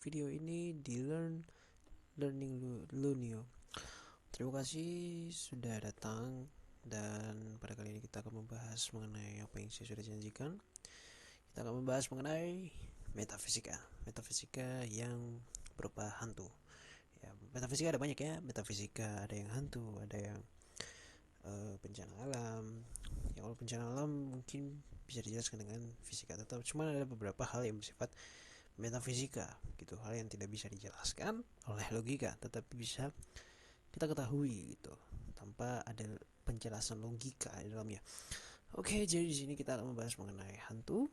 video ini di Learning Lunio. Terima kasih sudah datang, dan pada kali ini kita akan membahas mengenai apa yang saya sudah janjikan. Kita akan membahas mengenai metafisika yang berupa hantu. Ya, metafisika ada banyak ya. Metafisika ada yang hantu, ada yang bencana alam. Ya, kalau bencana alam mungkin bisa dijelaskan dengan fisika, tetap cuma ada beberapa hal yang bersifat metafisika gitu, hal yang tidak bisa dijelaskan oleh logika tetapi bisa kita ketahui gitu tanpa ada penjelasan logika di dalamnya. Oke, jadi di sini kita akan membahas mengenai hantu.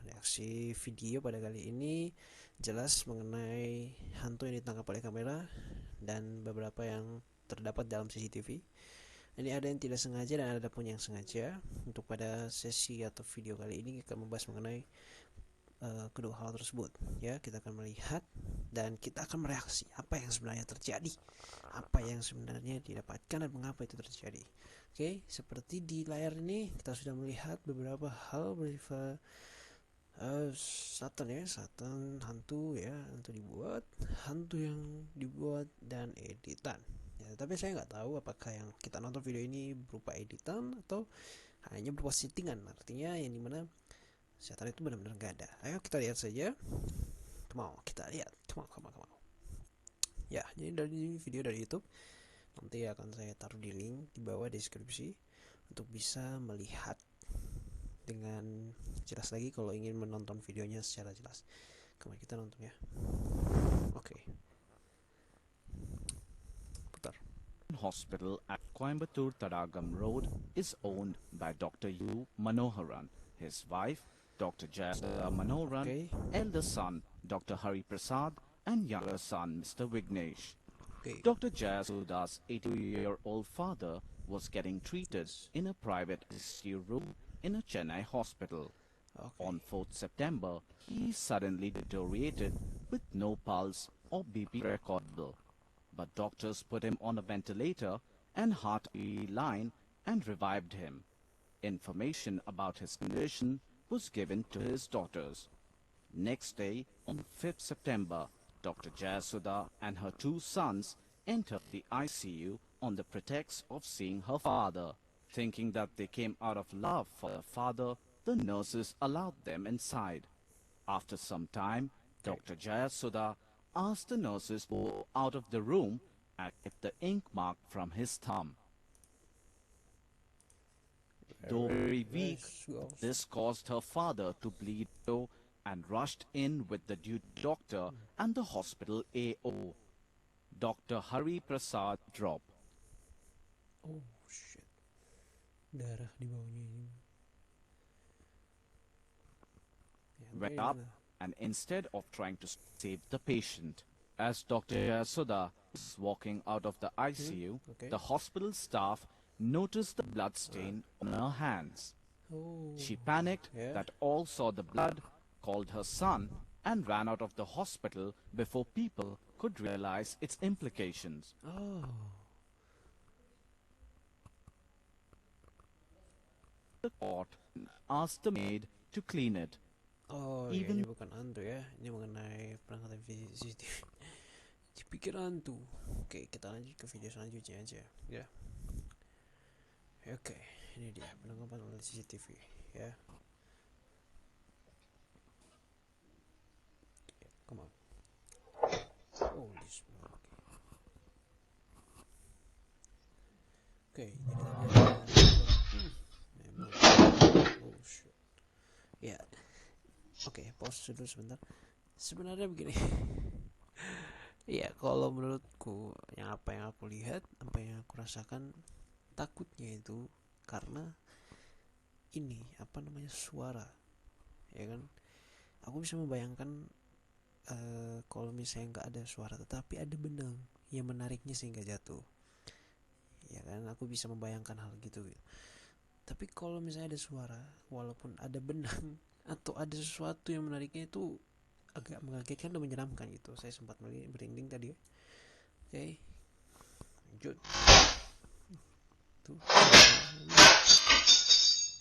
Reaksi video pada kali ini jelas mengenai hantu yang ditangkap oleh kamera dan beberapa yang terdapat dalam CCTV. Ini ada yang tidak sengaja dan ada pun yang sengaja. Untuk pada sesi atau video kali ini kita membahas mengenai kedua hal tersebut. Ya, kita akan melihat dan kita akan mereaksi apa yang sebenarnya terjadi, apa yang sebenarnya didapatkan dan mengapa itu terjadi. Oke, seperti di layar ini kita sudah melihat beberapa hal bersifat Satan hantu ya, hantu yang dibuat dan editan ya, tapi saya nggak tahu apakah yang kita nonton video ini berupa editan atau hanya berupa settingan, artinya yang dimana setan itu benar-benar nggak ada. Ayo kita lihat saja, kita lihat, come on. Ya, jadi dari video dari YouTube nanti akan saya taruh di link di bawah deskripsi untuk bisa melihat dengan jelas lagi kalau ingin menonton videonya secara jelas. Kemarin kita nonton ya. Oke. Putar. Hospital at Coimbatore Tadagam Road is owned by Dr. U. Manoharan, his wife, Dr. Jayasudha Manoharan, elder son, Dr. Hari Prasad, and younger son, Mr. Vignesh. Dr. Jayasudha's 80-year-old father was getting treated in a private ICU room in a Chennai hospital. On 4th September, he suddenly deteriorated with no pulse or BP recordable. But doctors put him on a ventilator and heart line and revived him. Information about his condition was given to his daughters. Next day, on 5th September, Dr. Jayasudha and her two sons entered the ICU on the pretext of seeing her father. Thinking that they came out of love for their father, the nurses allowed them inside. After some time, Dr. Jayasudha asked the nurses to go out of the room and get the ink mark from his thumb. Though very weak, this caused her father to bleed and rushed in with the duty doctor and the hospital AO. Dr. Hari Prasad dropped. Oh shit. Darah di bawahnya ini. Went up and instead of trying to save the patient, as Dr. Yasuda was walking out of the ICU, the hospital staff noticed the blood stain on her hands. She panicked that all saw the blood, called her son, and ran out of the hospital before people could realize its implications. The court asked the maid to clean it. Even ini bukan hantu ya, ini mengenai perangkatan CCTV. Dipikir hantu. Oke, kita lanjut ke video selanjutnya aja ya. Oke, ini dia penangkapan oleh CCTV ya. Come on. Oh, this one. Oke, oh shit. Ya. Oke, pause dulu sebentar. Sebenarnya begini. Ya, kalau menurutku apa yang aku lihat, apa yang aku rasakan, takutnya itu karena ini suara. Ya kan? Aku bisa membayangkan kalau misalnya nggak ada suara tetapi ada benang yang menariknya sehingga jatuh. Ya kan, aku bisa membayangkan hal gitu. Tapi kalau misalnya ada suara walaupun ada benang atau ada sesuatu yang menariknya, itu agak mengagetkan dan menyeramkan gitu. Saya sempat merinding tadi. Oke. Lanjut. Tuh.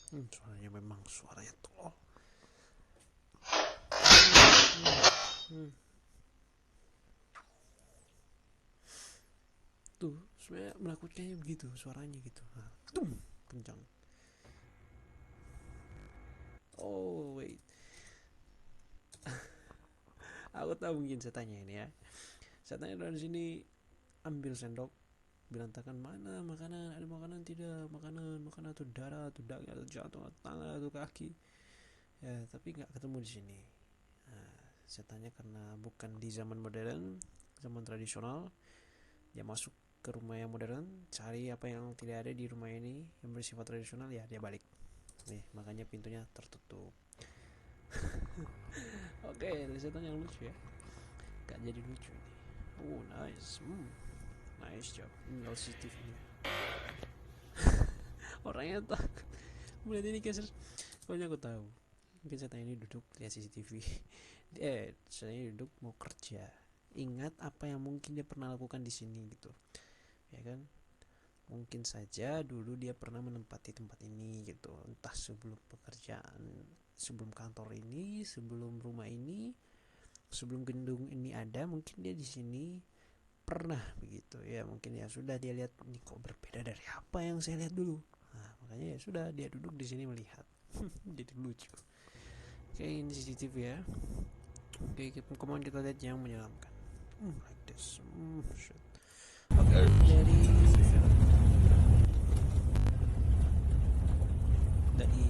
Suaranya memang suaranya tolol. sebenarnya menakutkannya begitu suaranya gitu. Nah, tum, kencang. Oh wait, aku tahu mungkin setannya ini ya. Setannya dari sini ambil sendok, berantakan, mana makanan, ada makanan tidak, makanan atau darah atau daging atau jantung atau tangan atau kaki ya, tapi nggak ketemu di sini. Nah, setannya karena bukan di zaman modern, zaman tradisional, dia masuk ke rumah yang modern, cari apa yang tidak ada di rumah ini yang bersifat tradisional, ya dia balik nih, makanya pintunya tertutup. Oke, dari setan yang lucu ya, gak jadi lucu ini. Oh nice, nice job. Ini CCTV nya orangnya takut melihat ini guys. Pokoknya aku tahu mungkin setan ini duduk lihat CCTV. Setan ini duduk mau kerja, ingat apa yang mungkin dia pernah lakukan di sini gitu ya kan. Mungkin saja dulu dia pernah menempati tempat ini gitu, entah sebelum pekerjaan, sebelum kantor ini, sebelum rumah ini, sebelum gedung ini ada, mungkin dia di sini pernah begitu ya. Mungkin ya sudah dia lihat ini kok berbeda dari apa yang saya lihat dulu. Nah, makanya ya sudah dia duduk di sini melihat. Jadi lucu. Oke, ini CCTV ya. Oke, kemudian kita lihat yang menyeramkan. Like this. Shit. Oke, dari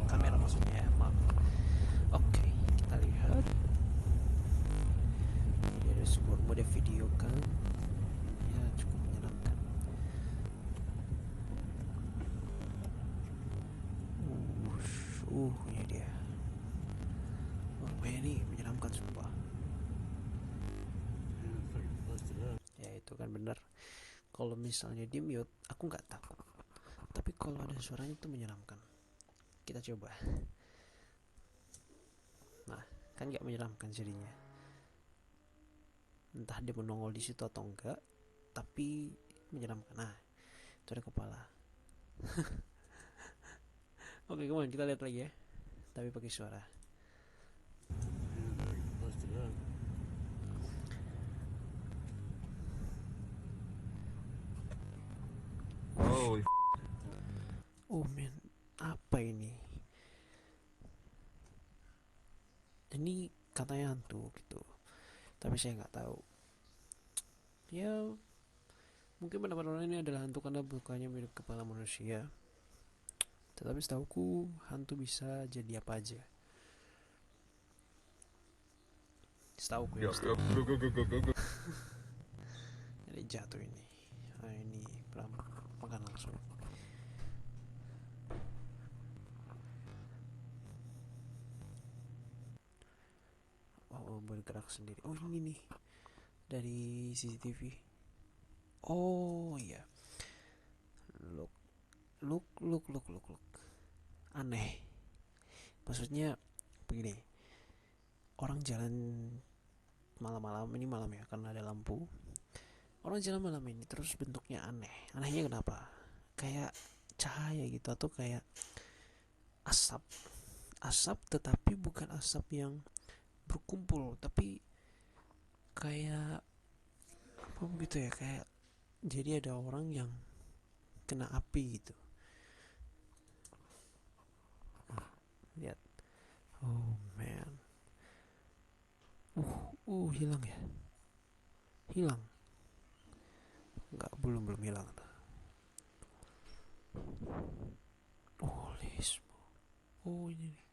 kamera maksudnya ya, maaf. Oke, kita lihat. Ini ada sebuah mode video kan, ya cukup menyenangkan. Ini dia. Ini menyeramkan sumpah. Ya itu kan benar. Kalau misalnya di mute, aku nggak takut. Tapi kalau ada suaranya itu menyeramkan. Kita coba. Nah, kan nggak menyeramkan jadinya. Entah dia menongol di situ atau enggak, tapi menyeramkan. Nah, itu ada kepala. Oke, kemudian kita lihat lagi ya. Tapi pakai suara. Oh man, apa ini? Ini katanya hantu gitu, tapi saya nggak tahu. Ya, mungkin pendapat orang ini adalah hantu karena bukannya mirip kepala manusia. Tetapi setahuku hantu bisa jadi apa aja. Setahuku ya. Jadi jatuh ini. Nah, ini makan langsung. Oh, bergerak sendiri. Oh, ini nih dari CCTV. Oh iya. Look. Aneh. Maksudnya begini. Orang jalan malam-malam, ini malam ya karena ada lampu. Orang jalan malam ini terus bentuknya aneh. Anehnya kenapa? Kayak cahaya gitu atau kayak asap. Asap tetapi bukan asap yang berkumpul, tapi kayak apa begitu ya, kayak jadi ada orang yang kena api gitu. Lihat. Oh man. Hilang ya. Hilang. Enggak, belum hilang. Lismo. Oh ini nih.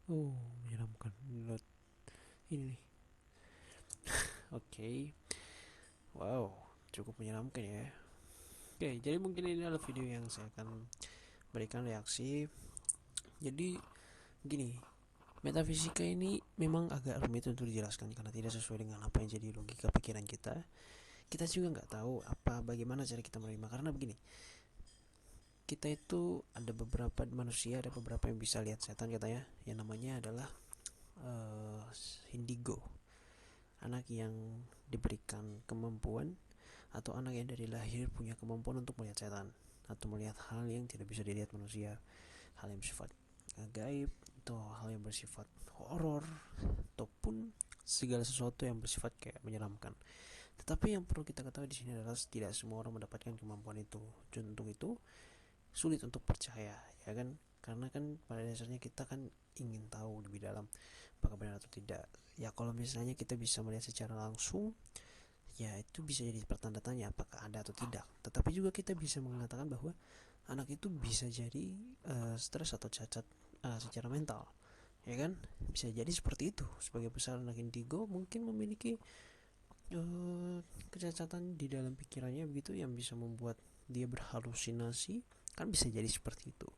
Oh menyeramkan. Lihat ini nih. Oke. Wow, cukup menyeramkan ya. Oke, jadi mungkin ini adalah video yang saya akan berikan reaksi. Jadi gini, metafisika ini memang agak rumit untuk dijelaskan karena tidak sesuai dengan apa yang jadi logika pikiran kita. Kita juga nggak tahu bagaimana cara kita menerima, karena begini, kita itu ada beberapa manusia, ada beberapa yang bisa lihat setan katanya, yang namanya adalah indigo, anak yang diberikan kemampuan atau anak yang dari lahir punya kemampuan untuk melihat setan atau melihat hal yang tidak bisa dilihat manusia, hal yang bersifat gaib atau hal yang bersifat horor ataupun segala sesuatu yang bersifat kayak menyeramkan. Tetapi yang perlu kita ketahui di sini adalah tidak semua orang mendapatkan kemampuan itu. Untuk itu sulit untuk percaya, ya kan? Karena kan pada dasarnya kita kan ingin tahu lebih dalam apakah benar atau tidak. Ya kalau misalnya kita bisa melihat secara langsung, ya itu bisa jadi pertanda tanya apakah ada atau tidak. Tetapi juga kita bisa mengatakan bahwa anak itu bisa jadi stres atau cacat secara mental, ya kan? Bisa jadi seperti itu. Sebagai besar anak indigo mungkin memiliki kecacatan di dalam pikirannya begitu, yang bisa membuat dia berhalusinasi, kan bisa jadi seperti itu.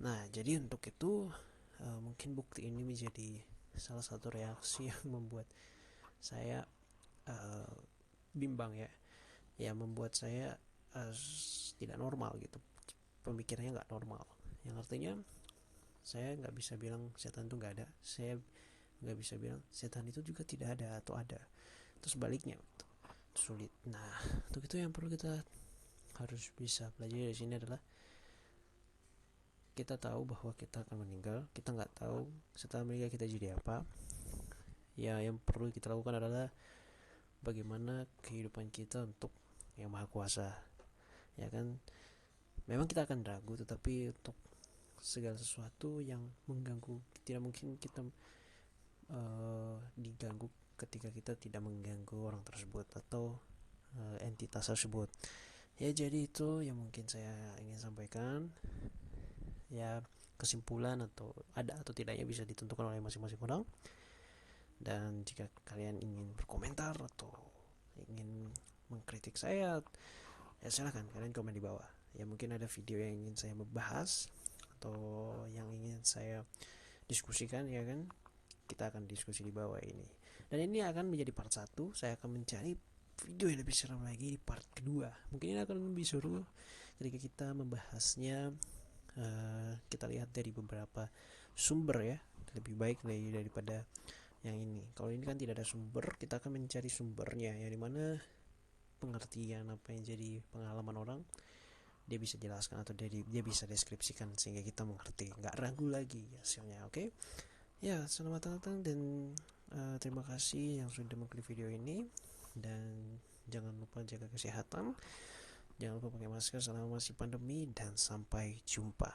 Nah jadi untuk itu mungkin bukti ini menjadi salah satu reaksi yang membuat saya uh, bimbang, ya membuat saya tidak normal gitu, pemikirannya nggak normal, yang artinya saya nggak bisa bilang setan itu nggak ada, saya nggak bisa bilang setan itu juga tidak ada atau ada, terus sebaliknya gitu. Sulit. Nah untuk itu yang perlu kita harus bisa pelajari di sini adalah kita tahu bahwa kita akan meninggal, kita nggak tahu setelah meninggal kita jadi apa. Ya yang perlu kita lakukan adalah bagaimana kehidupan kita untuk yang maha kuasa, ya kan? Memang kita akan ragu, tetapi untuk segala sesuatu yang mengganggu, tidak mungkin kita diganggu ketika kita tidak mengganggu orang tersebut atau entitas tersebut. Ya jadi itu yang mungkin saya ingin sampaikan. Ya kesimpulan atau ada atau tidaknya bisa ditentukan oleh masing-masing orang. Dan jika kalian ingin berkomentar atau ingin mengkritik saya, ya silahkan kalian komen di bawah. Ya mungkin ada video yang ingin saya membahas atau yang ingin saya diskusikan, ya kan? Kita akan diskusi di bawah ini. Dan ini akan menjadi part 1. Saya akan mencari video yang lebih seram lagi di part kedua. Mungkin ini akan lebih seru ketika kita membahasnya. Kita lihat dari beberapa sumber, ya, lebih baik daripada yang ini. Kalau ini kan tidak ada sumber, kita akan mencari sumbernya, ya dimana pengertian apa yang jadi pengalaman orang dia bisa jelaskan atau dia bisa deskripsikan sehingga kita mengerti, nggak ragu lagi hasilnya. Oke? Ya selamat datang dan terima kasih yang sudah mengklik video ini, dan jangan lupa jaga kesehatan, jangan lupa pakai masker selama masih pandemi, dan sampai jumpa.